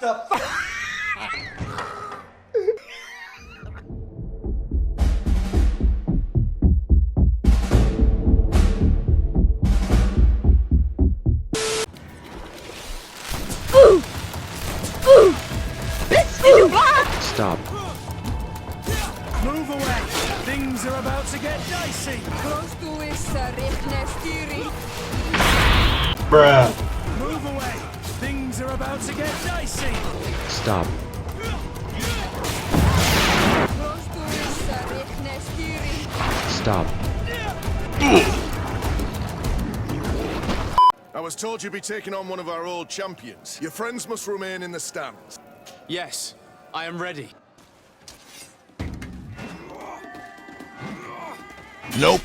the fuck? Stop. Move away! Things are about to get dicey! Bruh. Move away! Things are about to get dicey! Stop. Stop. I was told you'd be taking on one of our old champions. Your friends must remain in the stands. Yes, I am ready. Nope.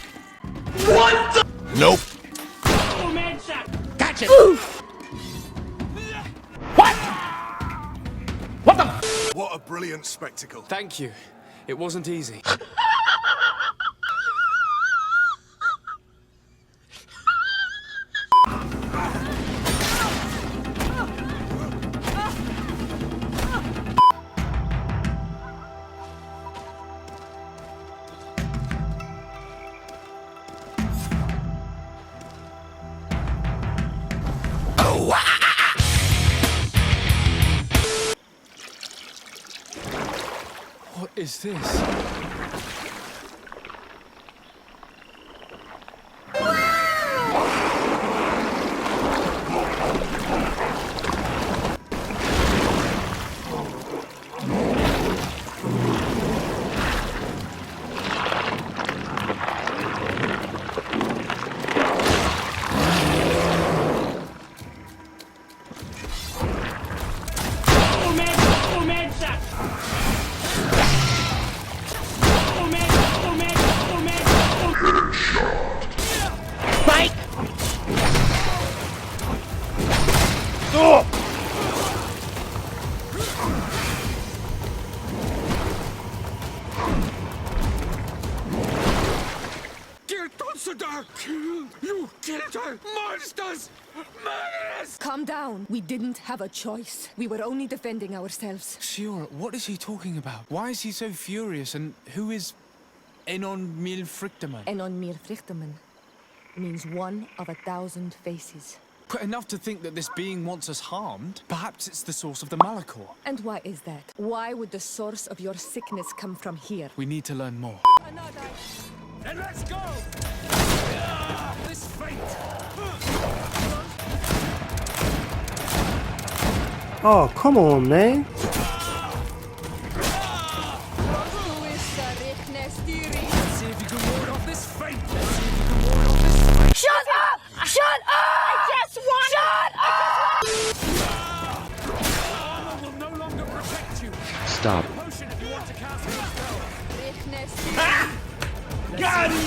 What the? Nope. Catch it! What a brilliant spectacle. Thank you. It wasn't easy. What is this? You killed her! Monsters! Murderers! Calm down. We didn't have a choice. We were only defending ourselves. Shiora, what is he talking about? Why is he so furious, and who is Enon Mil Frichtemann? Enon Mir Frichtemann means one of 1,000 faces. But enough to think that this being wants us harmed? Perhaps it's the source of the Malachor. And why is that? Why would the source of your sickness come from here? We need to learn more. Then let's go! This fate! Oh, come on, man. Let's see if you can ward off this fate! Let's see if you can ward off this fate! Shut up! Shut up! I just want Armor will no longer protect you! Stop. Potion if you want to cast a spell! Got him!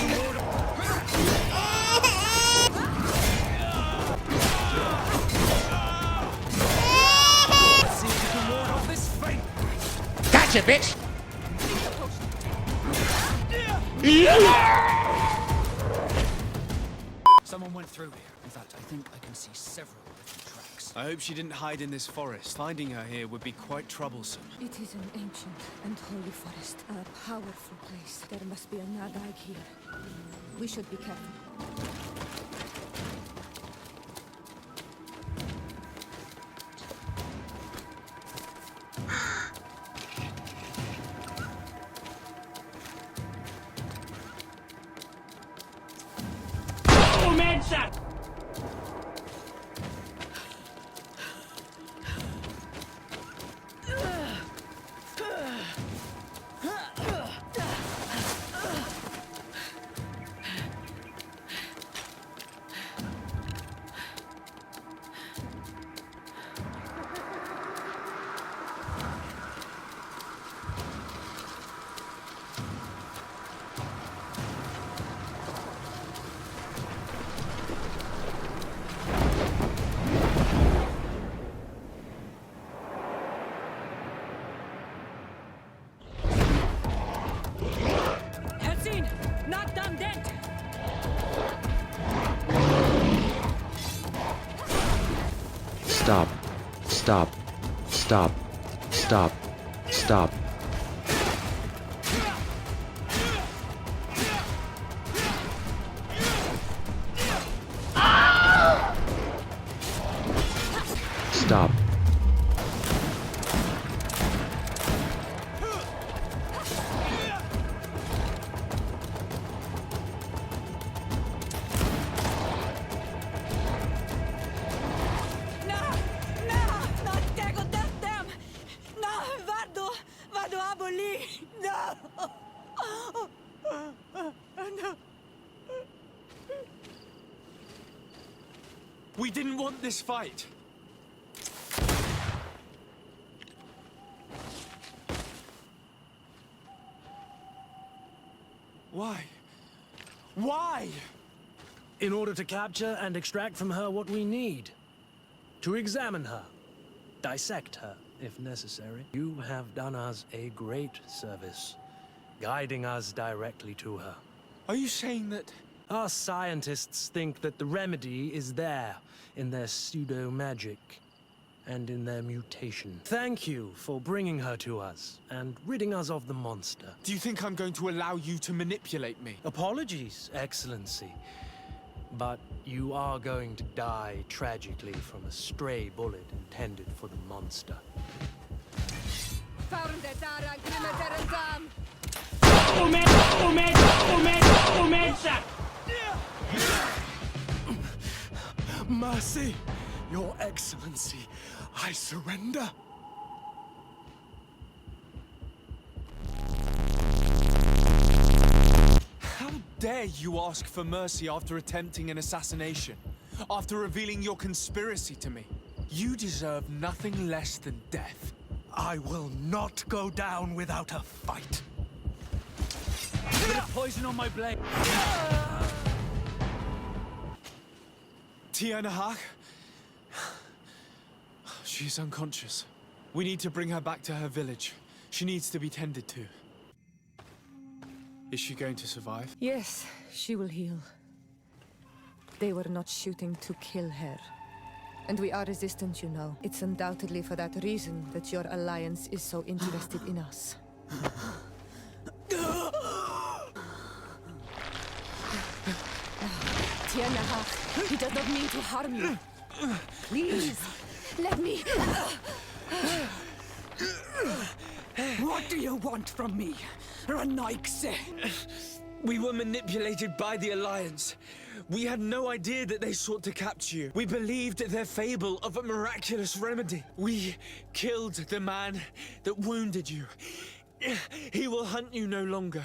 Let's see if you can ward off this fate! Gotcha, bitch! Someone went through here. In fact, I think I can see several little tracks. I hope she didn't hide in this forest. Finding her here would be quite troublesome. It is an ancient and holy forest. A powerful place. There must be a Nadag here. We should be careful. Stop. Stop. Stop. Stop. Stop. Stop. We didn't want this fight. Why? Why? In order to capture and extract from her what we need. To examine her. Dissect her, if necessary. You have done us a great service, guiding us directly to her. Are you saying that... Our scientists think that the remedy is there, in their pseudo-magic, and in their mutation. Thank you for bringing her to us, and ridding us of the monster. Do you think I'm going to allow you to manipulate me? Apologies, Excellency. But you are going to die tragically from a stray bullet intended for the monster. Mercy! Your Excellency, I surrender. How dare you ask for mercy after attempting an assassination? After revealing your conspiracy to me? You deserve nothing less than death. I will not go down without a fight. Bit of poison on my blade. Tianahak? She's unconscious. We need to bring her back to her village. She needs to be tended to. Is she going to survive? Yes, she will heal. They were not shooting to kill her. And we are resistant, you know. It's undoubtedly for that reason that your alliance is so interested in us. Tianahak, he does not mean to harm you. Please, let me... What do you want from me, Ranaikse? We were manipulated by the Alliance. We had no idea that they sought to capture you. We believed their fable of a miraculous remedy. We killed the man that wounded you. He will hunt you no longer.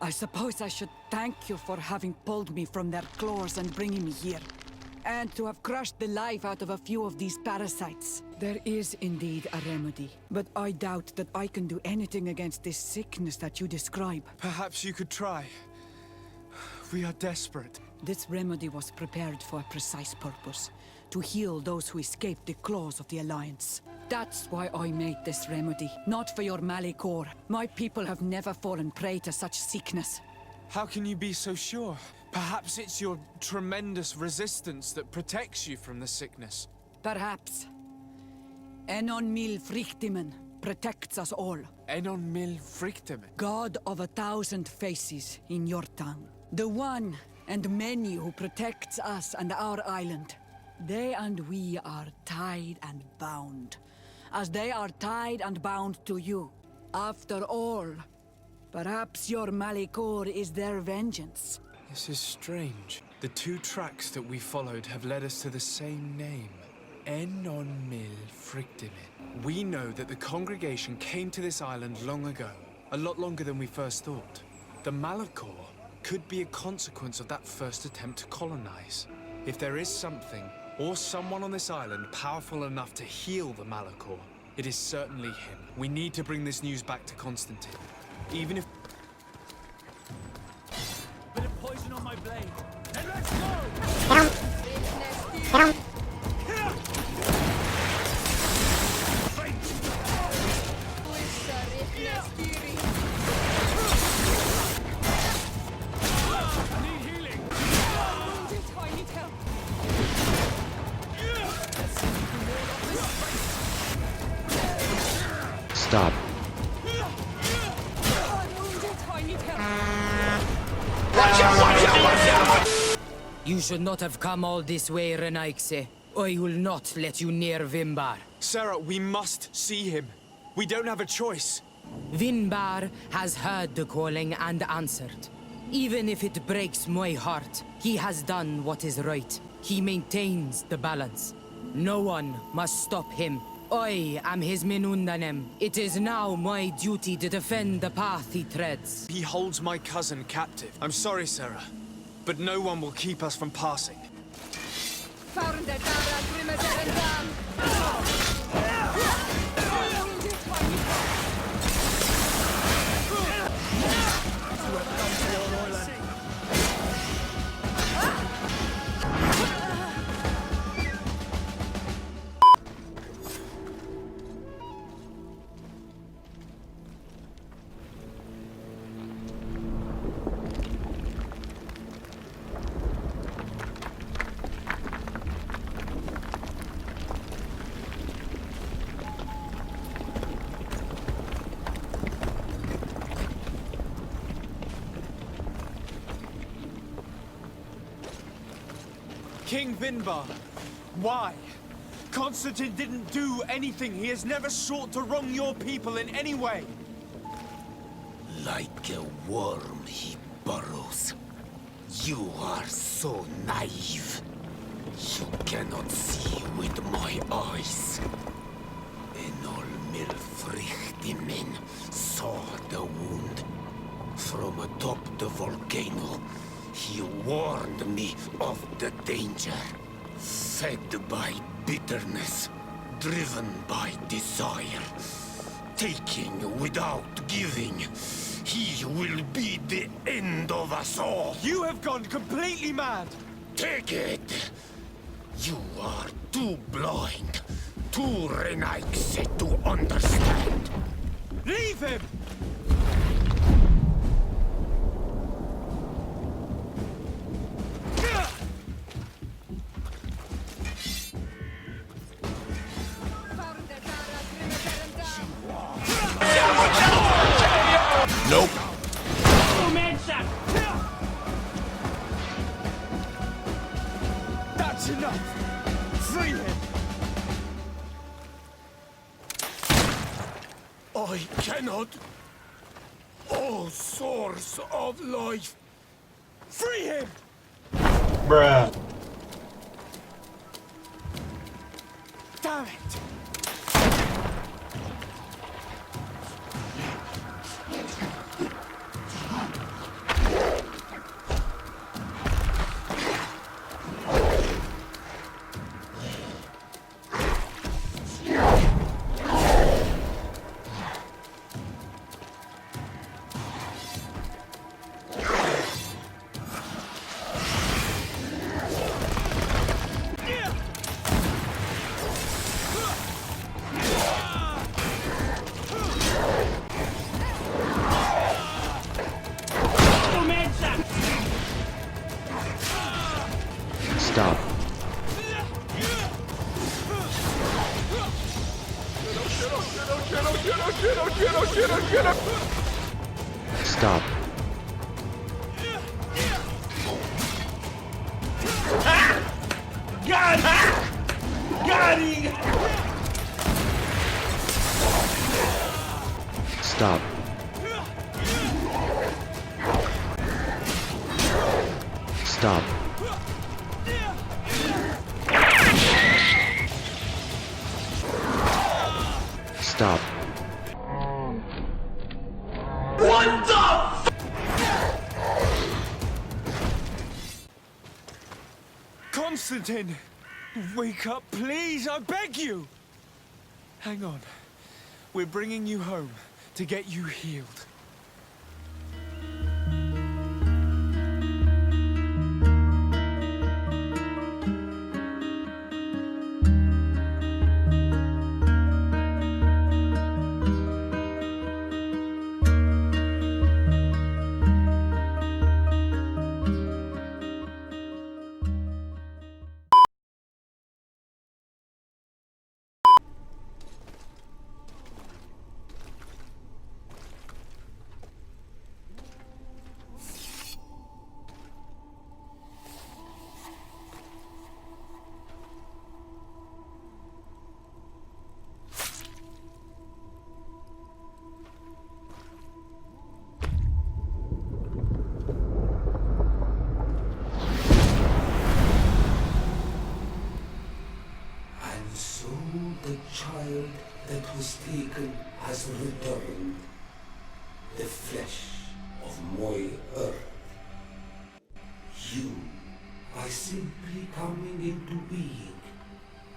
I suppose I should thank you for having pulled me from their claws and bringing me here. And to have crushed the life out of a few of these parasites. There is indeed a remedy, but I doubt that I can do anything against this sickness that you describe. Perhaps you could try. We are desperate. This remedy was prepared for a precise purpose. To heal those who escaped the claws of the Alliance. That's why I made this remedy. Not for your Malikor. My people have never fallen prey to such sickness. How can you be so sure? Perhaps it's your tremendous resistance that protects you from the sickness. Perhaps. Enon Mil Frictimen protects us all. Enon Mil Frictimen? God of 1,000 faces in your tongue. The one and many who protects us and our island. They and we are tied and bound. As they are tied and bound to you. After all, perhaps your Malikor is their vengeance. This is strange. The two tracks that we followed have led us to the same name. Enon Mil Frictimen. We know that the congregation came to this island long ago. A lot longer than we first thought. The Malikor could be a consequence of that first attempt to colonize. If there is something, or someone on this island powerful enough to heal the Malikor, it is certainly him. We need to bring this news back to Constantine. Even if... Bit of poison on my blade. And let's go! I need healing. I need help. Stop. You should not have come all this way, Renaikse. I will not let you near Vimbar. Sarah, we must see him. We don't have a choice. Vinbar has heard the calling and answered. Even if it breaks my heart, he has done what is right. He maintains the balance. No one must stop him. I am his Menundanem. It is now my duty to defend the path he treads. He holds my cousin captive. I'm sorry, Sarah, but no one will keep us from passing. King Vinbar, why? Constantine didn't do anything. He has never sought to wrong your people in any way. Like a worm he burrows. You are so naive. You cannot see with my eyes. Enol Milfrichtimen saw the wound. From atop the volcano, he warned me of the danger. Fed by bitterness, driven by desire, taking without giving, he will be the end of us all. You have gone completely mad! Take it! You are too blind, too Renaikse to understand. Leave him! Nope. That's enough! Free him! I cannot. O source of life. Free him! Bruh. Damn it! Stop. Stop. Got him! Stop. Stop. Stop. What the f— Constantine! Wake up, please, I beg you! Hang on. We're bringing you home to get you healed. So the child that was taken has returned, the flesh of my earth. You, by simply coming into being,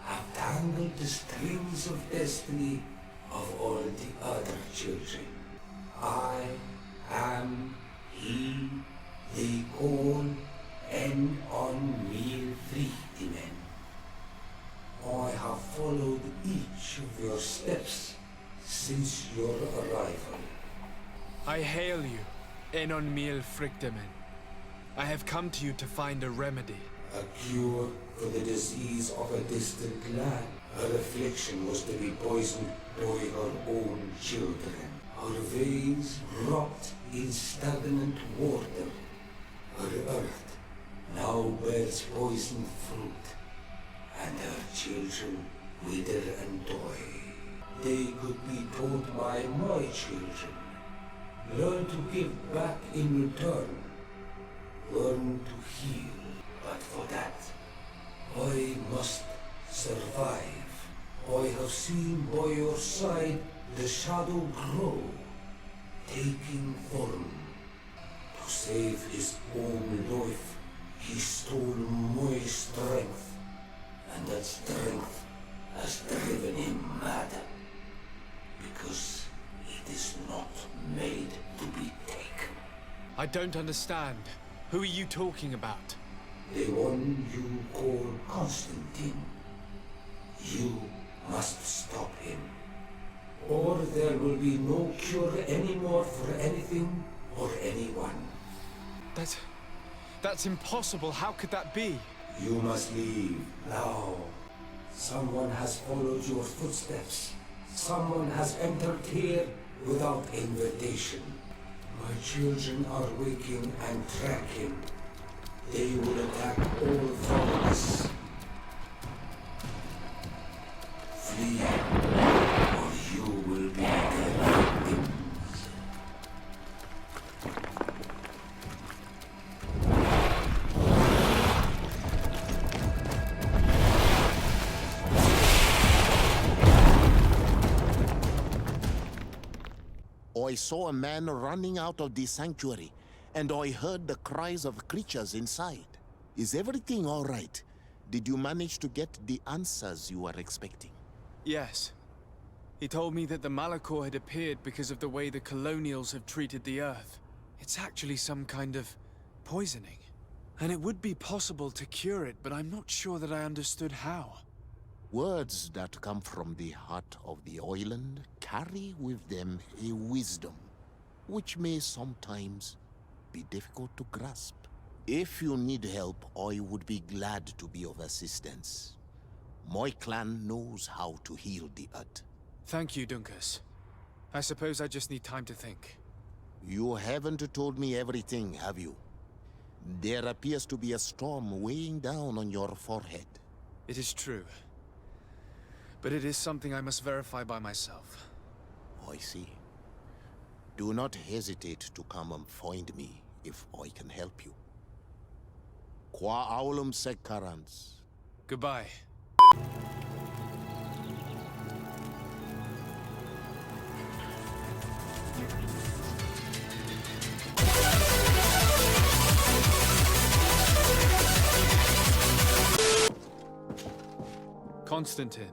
have tangled the strings of destiny of all the other children. I am he they call on Friedman. I have followed each of your steps since your arrival. I hail you, Enon Frictimen. I have come to you to find a remedy. A cure for the disease of a distant land. Her affliction was to be poisoned by her own children. Her veins rot in stagnant water. Her earth now bears poisoned fruit, and her children wither and die. They could be taught by my children. Learn to give back in return. Learn to heal. But for that, I must survive. I have seen by your side the shadow grow, taking form. To save his own life, he stole my strength, and that strength has driven him mad. Because it is not made to be taken. I don't understand. Who are you talking about? The one you call Constantine. You must stop him. Or there will be no cure anymore for anything or anyone. That's impossible. How could that be? You must leave now. Someone has followed your footsteps. Someone has entered here without invitation. My children are waking and tracking. They will attack all foreigners. Flee, or you will be their victims. I saw a man running out of the sanctuary, and I heard the cries of creatures inside. Is everything all right? Did you manage to get the answers you were expecting? Yes. He told me that the Malachor had appeared because of the way the colonials have treated the Earth. It's actually some kind of poisoning. And it would be possible to cure it, but I'm not sure that I understood how. Words that come from the heart of the island carry with them a wisdom, which may sometimes be difficult to grasp. If you need help, I would be glad to be of assistance. My clan knows how to heal the Earth. Thank you, Dunkus. I suppose I just need time to think. You haven't told me everything, have you? There appears to be a storm weighing down on your forehead. It is true. But it is something I must verify by myself. I see. Do not hesitate to come and find me if I can help you. Qua aulum secarans. Goodbye. Constantine.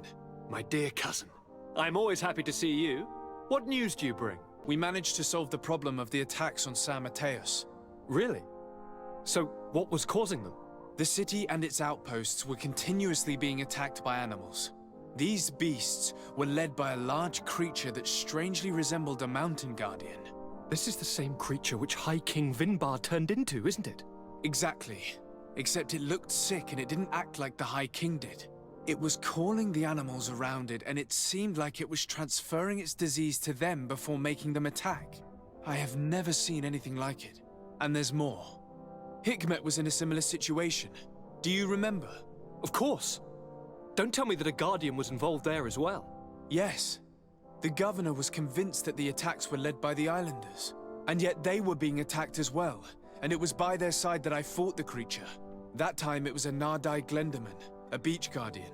My dear cousin, I'm always happy to see you. What news do you bring? We managed to solve the problem of the attacks on San Mateos. Really? So, what was causing them? The city and its outposts were continuously being attacked by animals. These beasts were led by a large creature that strangely resembled a mountain guardian. This is the same creature which High King Vinbar turned into, isn't it? Exactly. Except it looked sick and it didn't act like the High King did. It was calling the animals around it, and it seemed like it was transferring its disease to them before making them attack. I have never seen anything like it. And there's more. Hikmet was in a similar situation. Do you remember? Of course. Don't tell me that a Guardian was involved there as well. Yes. The governor was convinced that the attacks were led by the islanders. And yet they were being attacked as well. And it was by their side that I fought the creature. That time it was a Nardai Glenderman, a beach guardian.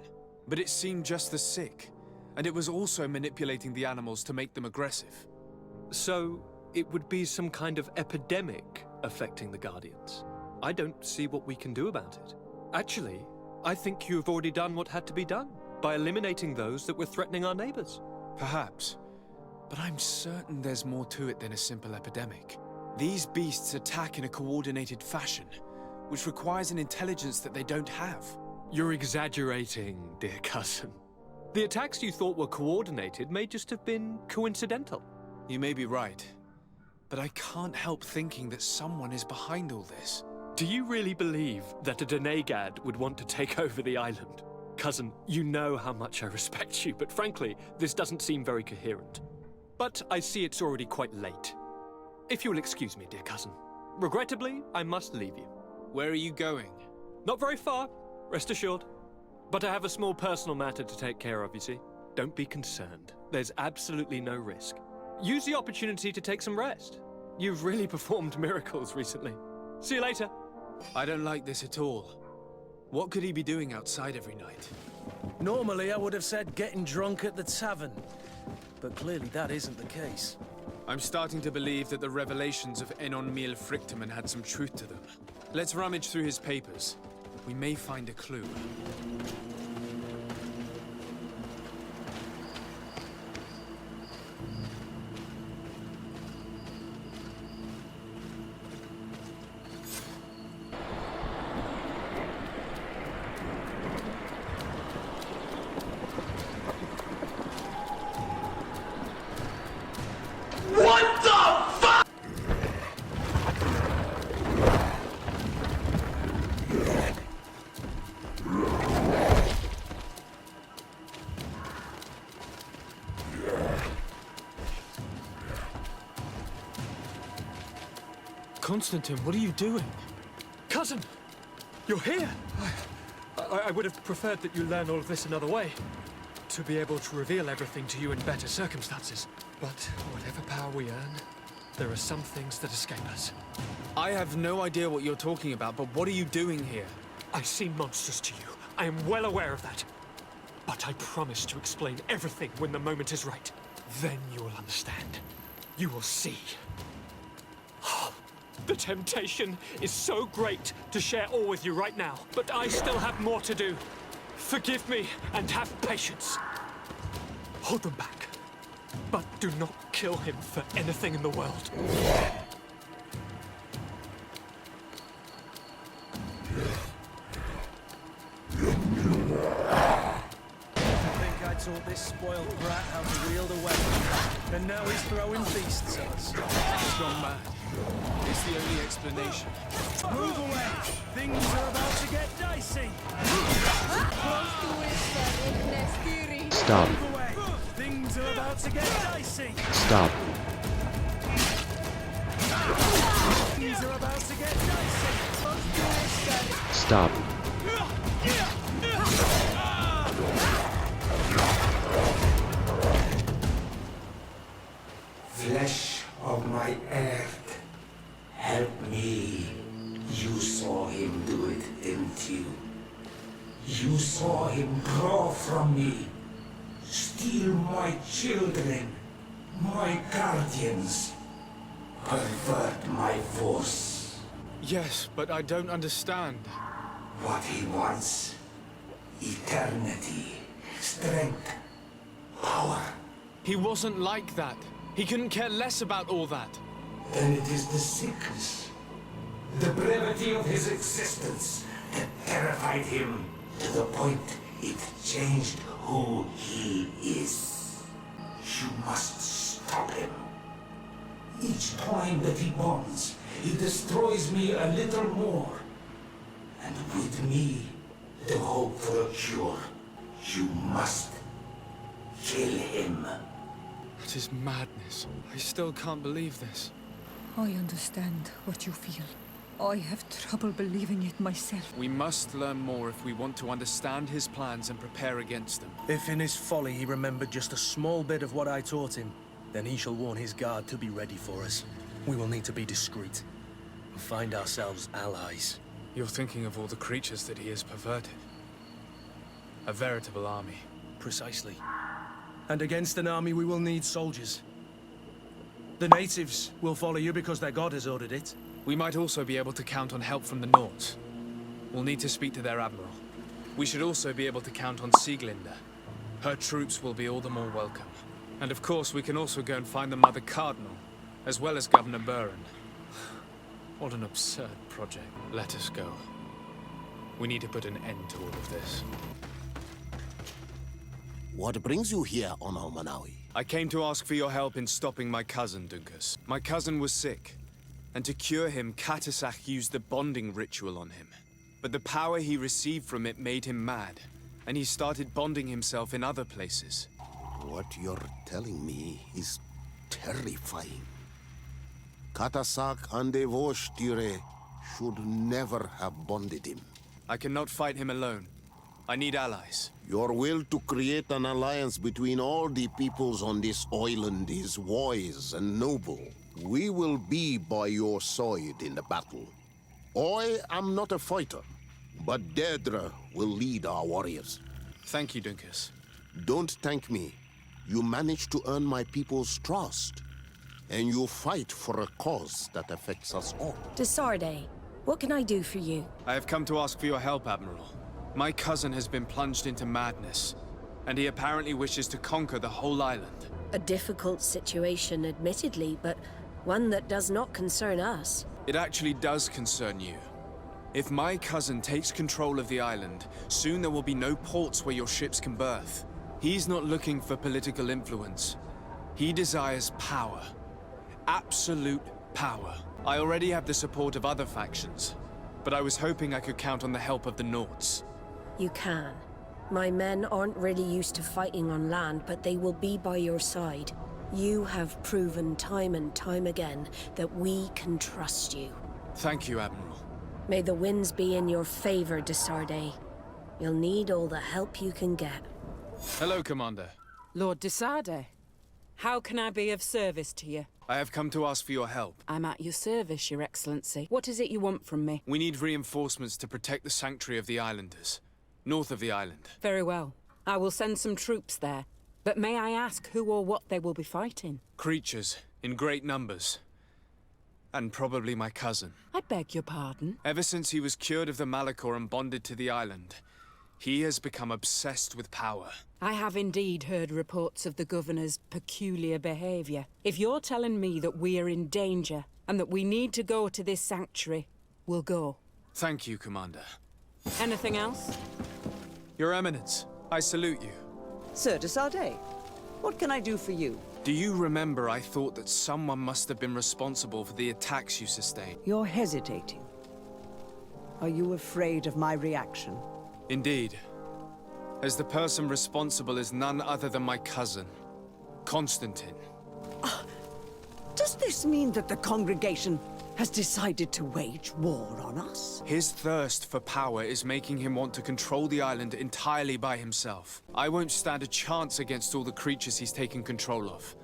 but it seemed just as sick. And it was also manipulating the animals to make them aggressive. So, it would be some kind of epidemic affecting the Guardians. I don't see what we can do about it. Actually, I think you've already done what had to be done, by eliminating those that were threatening our neighbors. Perhaps. But I'm certain there's more to it than a simple epidemic. These beasts attack in a coordinated fashion, which requires an intelligence that they don't have. You're exaggerating, dear cousin. The attacks you thought were coordinated may just have been coincidental. You may be right, but I can't help thinking that someone is behind all this. Do you really believe that a Denegad would want to take over the island? Cousin, you know how much I respect you, but frankly, this doesn't seem very coherent. But I see it's already quite late. If you'll excuse me, dear cousin. Regrettably, I must leave you. Where are you going? Not very far, rest assured. But I have a small personal matter to take care of, you see. Don't be concerned. There's absolutely no risk. Use the opportunity to take some rest. You've really performed miracles recently. See you later. I don't like this at all. What could he be doing outside every night? Normally, I would have said getting drunk at the tavern. But clearly that isn't the case. I'm starting to believe that the revelations of Enon Mil Frictimen had some truth to them. Let's rummage through his papers. We may find a clue. What the fuck? Constantine, what are you doing? Cousin! You're here! I would have preferred that you learn all of this another way. To be able to reveal everything to you in better circumstances. But whatever power we earn, there are some things that escape us. I have no idea what you're talking about, but what are you doing here? I seem monstrous to you. I am well aware of that. But I promise to explain everything when the moment is right. Then you will understand. You will see. The temptation is so great to share all with you right now, but I still have more to do. Forgive me and have patience. Hold them back, but do not kill him for anything in the world. I taught this spoiled brat how to wield a weapon, and now he's throwing beasts at us. He's gone mad. It's the only explanation. Move away! Things are about to get dicey! Stop. Move away! Things are about to get dicey! Stop. Things are about to get dicey! Stop. Flesh of my earth, help me. You saw him do it, didn't you? You saw him draw from me, steal my children, my guardians, pervert my force. Yes, but I don't understand. What he wants, eternity, strength, power. He wasn't like that. He couldn't care less about all that. Then it is the sickness, the brevity of his existence that terrified him to the point it changed who he is. You must stop him. Each time that he bonds, he destroys me a little more. And with me, the hope for a cure. You must kill him. It is madness. I still can't believe this. I understand what you feel. I have trouble believing it myself. We must learn more if we want to understand his plans and prepare against them. If in his folly he remembered just a small bit of what I taught him, then he shall warn his guard to be ready for us. We will need to be discreet and find ourselves allies. You're thinking of all the creatures that he has perverted. A veritable army. Precisely. And against an army we will need soldiers. The natives will follow you because their god has ordered it. We might also be able to count on help from the Nords. We'll need to speak to their admiral. We should also be able to count on Sieglinde. Her troops will be all the more welcome. And of course, we can also go and find the Mother Cardinal, as well as Governor Buren. What an absurd project. Let us go. We need to put an end to all of this. What brings you here, Ono Manawi? I came to ask for your help in stopping my cousin, Dunkus. My cousin was sick, and to cure him, Katasak used the bonding ritual on him. But the power he received from it made him mad, and he started bonding himself in other places. What you're telling me is terrifying. Katasak and Devoshtire should never have bonded him. I cannot fight him alone. I need allies. Your will to create an alliance between all the peoples on this island is wise and noble. We will be by your side in the battle. I am not a fighter, but Daedra will lead our warriors. Thank you, Dunkus. Don't thank me. You managed to earn my people's trust, and you fight for a cause that affects us all. To Sardet, what can I do for you? I have come to ask for your help, Admiral. My cousin has been plunged into madness, and he apparently wishes to conquer the whole island. A difficult situation, admittedly, but one that does not concern us. It actually does concern you. If my cousin takes control of the island, soon there will be no ports where your ships can berth. He's not looking for political influence. He desires power. Absolute power. I already have the support of other factions, but I was hoping I could count on the help of the Nords. You can. My men aren't really used to fighting on land, but they will be by your side. You have proven time and time again that we can trust you. Thank you, Admiral. May the winds be in your favor, de Sardet. You'll need all the help you can get. Hello, Commander. Lord de Sardet, how can I be of service to you? I have come to ask for your help. I'm at your service, Your Excellency. What is it you want from me? We need reinforcements to protect the sanctuary of the islanders, north of the island. Very well. I will send some troops there. But may I ask who or what they will be fighting? Creatures, in great numbers. And probably my cousin. I beg your pardon? Ever since he was cured of the Malachor and bonded to the island, he has become obsessed with power. I have indeed heard reports of the Governor's peculiar behavior. If you're telling me that we are in danger, and that we need to go to this sanctuary, we'll go. Thank you, Commander. Anything else? Your Eminence, I salute you. Sir de Sardet, what can I do for you? Do you remember I thought that someone must have been responsible for the attacks you sustained? You're hesitating. Are you afraid of my reaction? Indeed. As the person responsible is none other than my cousin, Constantine. Does this mean that the congregation has decided to wage war on us? His thirst for power is making him want to control the island entirely by himself. I won't stand a chance against all the creatures he's taken control of.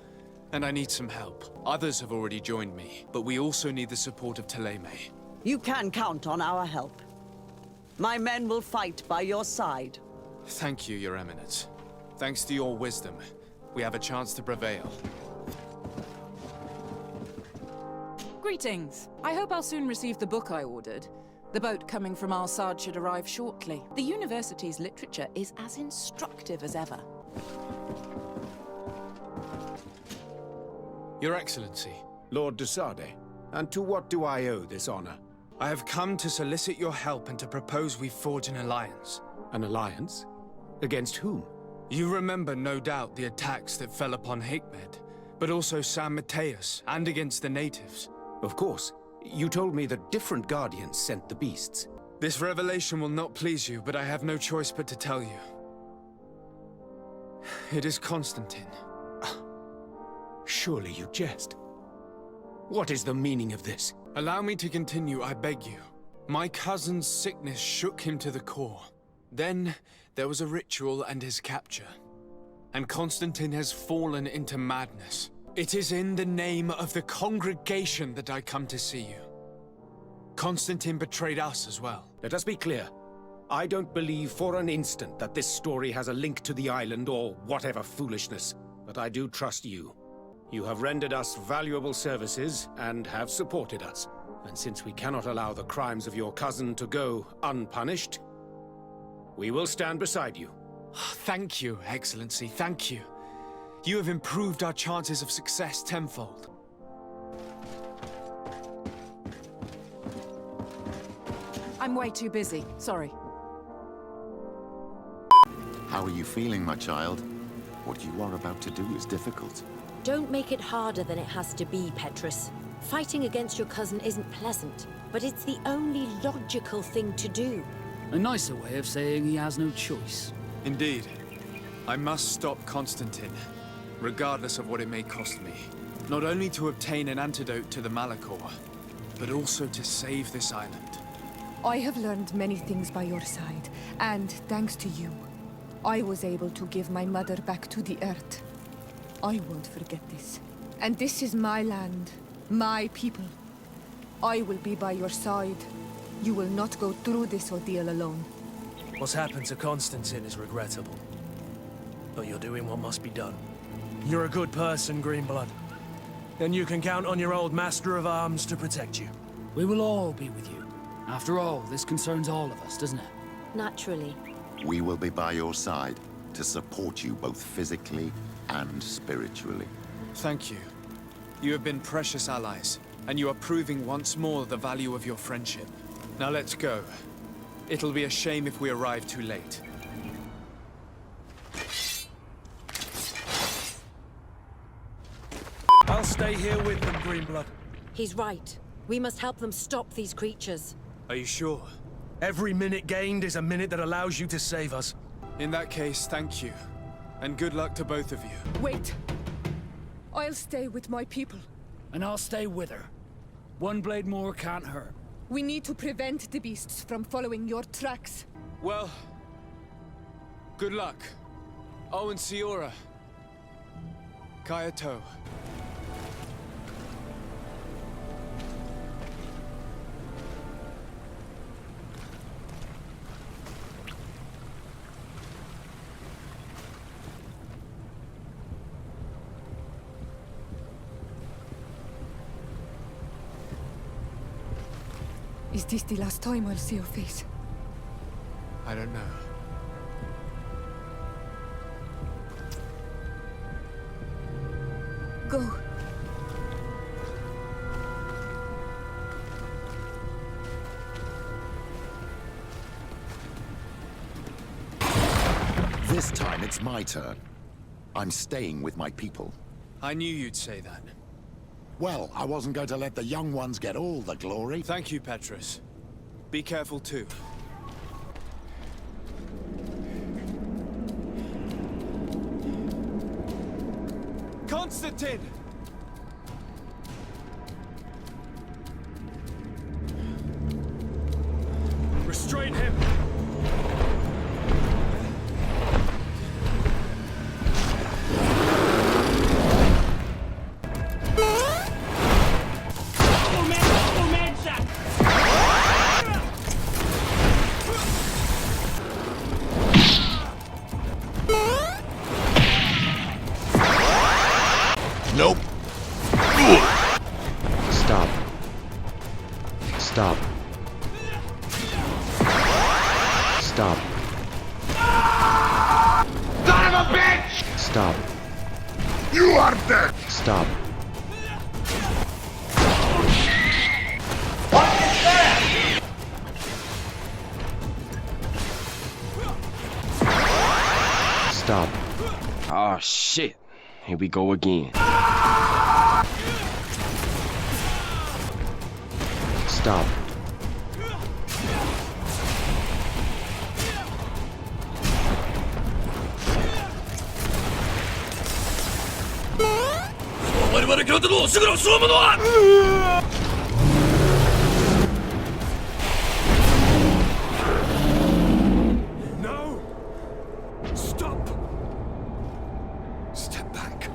And I need some help. Others have already joined me, but we also need the support of Thélème. You can count on our help. My men will fight by your side. Thank you, Your Eminence. Thanks to your wisdom, we have a chance to prevail. Greetings. I hope I'll soon receive the book I ordered. The boat coming from Al-Sad should arrive shortly. The university's literature is as instructive as ever. Your Excellency. Lord de Sardet, and to what do I owe this honor? I have come to solicit your help and to propose we forge an alliance. An alliance? Against whom? You remember, no doubt, the attacks that fell upon Hikmet, but also San Mateus, and against the natives. Of course. You told me that different guardians sent the beasts. This revelation will not please you, but I have no choice but to tell you. It is Constantine. Surely you jest. What is the meaning of this? Allow me to continue, I beg you. My cousin's sickness shook him to the core. Then, there was a ritual and his capture. And Constantine has fallen into madness. It is in the name of the congregation that I come to see you. Constantine betrayed us as well. Let us be clear. I don't believe for an instant that this story has a link to the island or whatever foolishness, but I do trust you. You have rendered us valuable services and have supported us. And since we cannot allow the crimes of your cousin to go unpunished, we will stand beside you. Thank you, Excellency, thank you. You have improved our chances of success tenfold. I'm way too busy. Sorry. How are you feeling, my child? What you are about to do is difficult. Don't make it harder than it has to be, Petrus. Fighting against your cousin isn't pleasant, but it's the only logical thing to do. A nicer way of saying he has no choice. Indeed. I must stop Constantine, regardless of what it may cost me. Not only to obtain an antidote to the Malachor, but also to save this island. I have learned many things by your side, and thanks to you, I was able to give my mother back to the earth. I won't forget this. And this is my land, my people. I will be by your side. You will not go through this ordeal alone. What's happened to Constantine is regrettable. But you're doing what must be done. You're a good person, Greenblood. And you can count on your old master of arms to protect you. We will all be with you. After all, this concerns all of us, doesn't it? Naturally. We will be by your side to support you both physically and spiritually. Thank you. You have been precious allies, and you are proving once more the value of your friendship. Now let's go. It'll be a shame if we arrive too late. I'll stay here with them, Greenblood. He's right. We must help them stop these creatures. Are you sure? Every minute gained is a minute that allows you to save us. In that case, thank you. And good luck to both of you. Wait! I'll stay with my people. And I'll stay with her. One blade more can't hurt. We need to prevent the beasts from following your tracks. Well, good luck. Oh, and Siora. Kayato. Is this the last time I'll see your face? I don't know. Go. This time it's my turn. I'm staying with my people. I knew you'd say that. Well, I wasn't going to let the young ones get all the glory. Thank you, Petrus. Be careful too. Constantine! Restrain him! Nope. Stop. Stop. Stop. Son of a bitch! Stop. You are dead! Stop. What is that? Stop. Oh shit. Here we go again. Stop. No! Stop! Step back.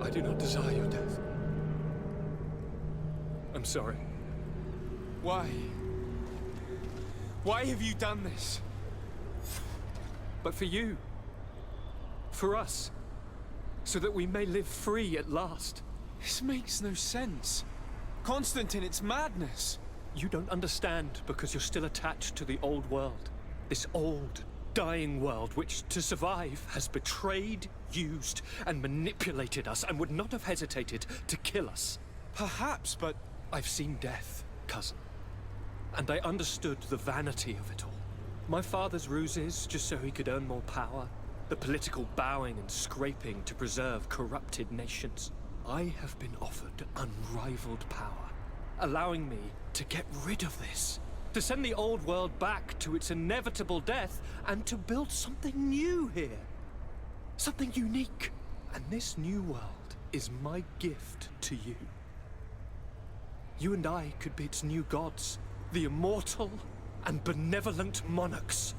I do not desire your death. sorry. Why? Why have you done this? But for you. For us. So that we may live free at last. This makes no sense. Constantine, it's madness. You don't understand because you're still attached to the old world. This old, dying world which, to survive, has betrayed, used, and manipulated us and would not have hesitated to kill us. Perhaps, but I've seen death, cousin. And I understood the vanity of it all. My father's ruses just so he could earn more power. The political bowing and scraping to preserve corrupted nations. I have been offered unrivaled power, allowing me to get rid of this. To send the old world back to its inevitable death and to build something new here. Something unique. And this new world is my gift to you. You and I could be its new gods, the immortal and benevolent monarchs.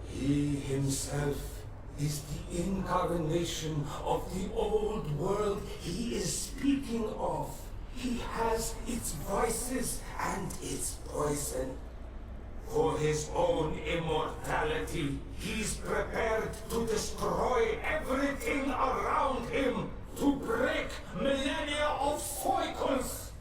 He himself is the incarnation of the old world he is speaking of. He has its vices and its poison. For his own immortality, he's prepared to destroy everything around him, to break millennia of cycles.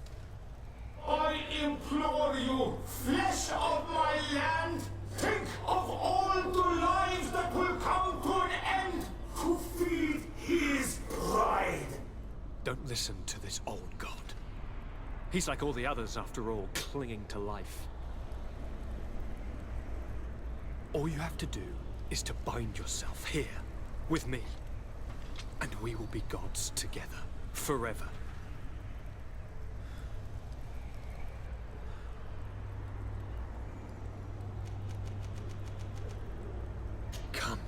I implore you, flesh of my land, think of all the lives that will come to an end to feed his pride. Don't listen to this old god. He's like all the others, after all, clinging to life. All you have to do is to bind yourself here, with me. And we will be gods together, forever. Come.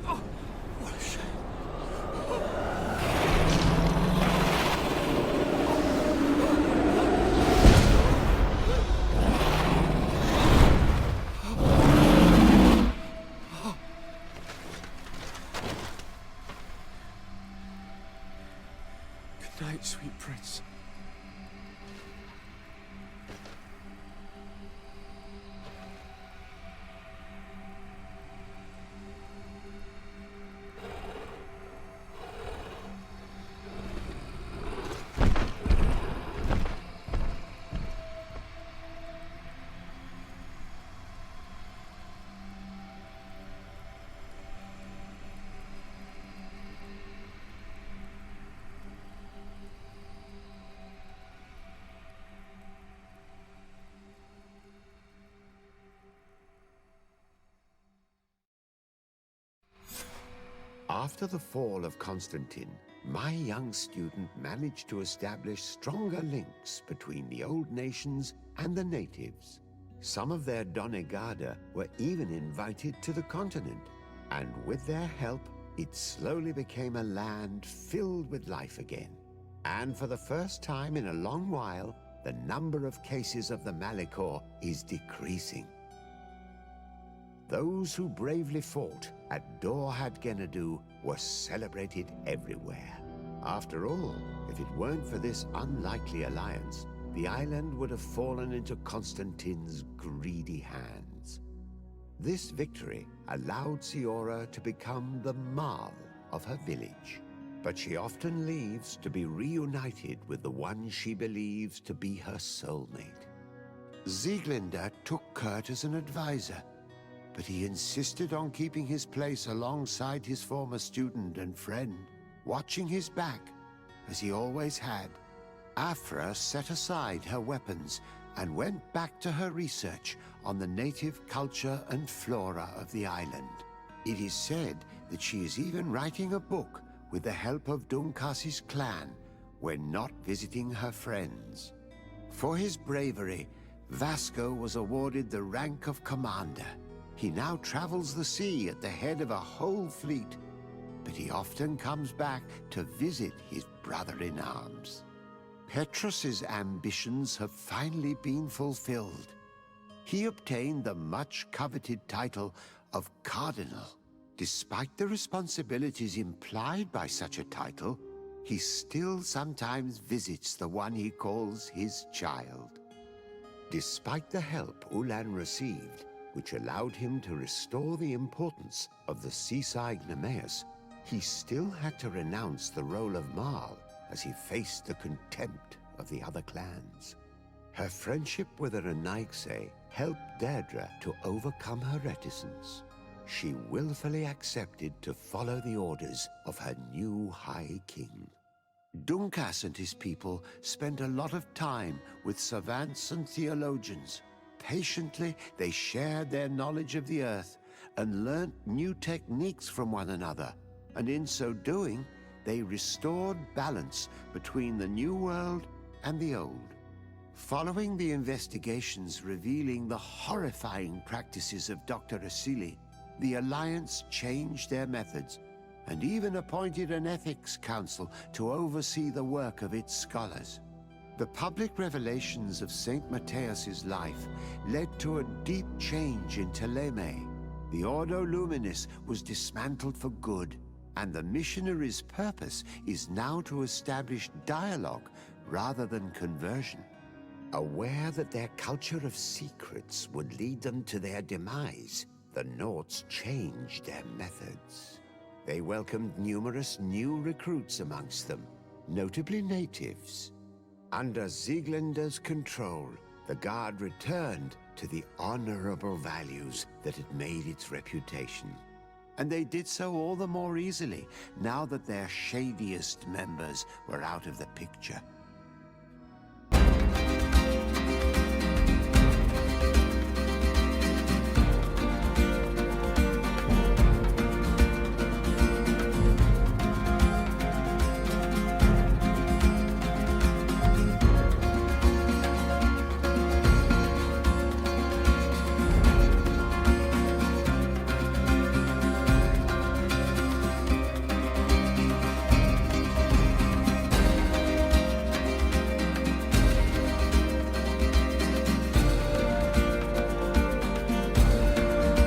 Oh, what a shame. Good night, sweet prince. After the fall of Constantine, my young student managed to establish stronger links between the old nations and the natives. Some of their donegada were even invited to the continent, and with their help, it slowly became a land filled with life again. And for the first time in a long while, the number of cases of the Malichor is decreasing. Those who bravely fought at Dorhad Genadu were celebrated everywhere. After all, if it weren't for this unlikely alliance, the island would have fallen into Constantine's greedy hands. This victory allowed Siora to become the Marl of her village, but she often leaves to be reunited with the one she believes to be her soulmate. Sieglinde took Kurt as an advisor, but he insisted on keeping his place alongside his former student and friend, watching his back, as he always had. Afra set aside her weapons and went back to her research on the native culture and flora of the island. It is said that she is even writing a book with the help of Dunkasi's clan when not visiting her friends. For his bravery, Vasco was awarded the rank of commander. He now travels the sea at the head of a whole fleet, but he often comes back to visit his brother-in-arms. Petrus's ambitions have finally been fulfilled. He obtained the much-coveted title of Cardinal, Despite the responsibilities implied by such a title, he still sometimes visits the one he calls his child. Despite the help Ulan received, which allowed him to restore the importance of the seaside Nemeus, he still had to renounce the role of Marl as he faced the contempt of the other clans. Her friendship with the Renaigse helped Deirdre to overcome her reticence. She willfully accepted to follow the orders of her new High King. Dunkas and his people spent a lot of time with savants and theologians. Patiently, they shared their knowledge of the earth and learnt new techniques from one another, and in so doing, they restored balance between the new world and the old. Following the investigations revealing the horrifying practices of Dr. Asili, the Alliance changed their methods and even appointed an ethics council to oversee the work of its scholars. The public revelations of St. Matthias's life led to a deep change in Teleme. The Ordo Luminis was dismantled for good, and the missionaries' purpose is now to establish dialogue rather than conversion. Aware that their culture of secrets would lead them to their demise, the Nords changed their methods. They welcomed numerous new recruits amongst them, notably natives. Under Sieglinder's control, the Guard returned to the honorable values that had made its reputation. And they did so all the more easily now that their shadiest members were out of the picture.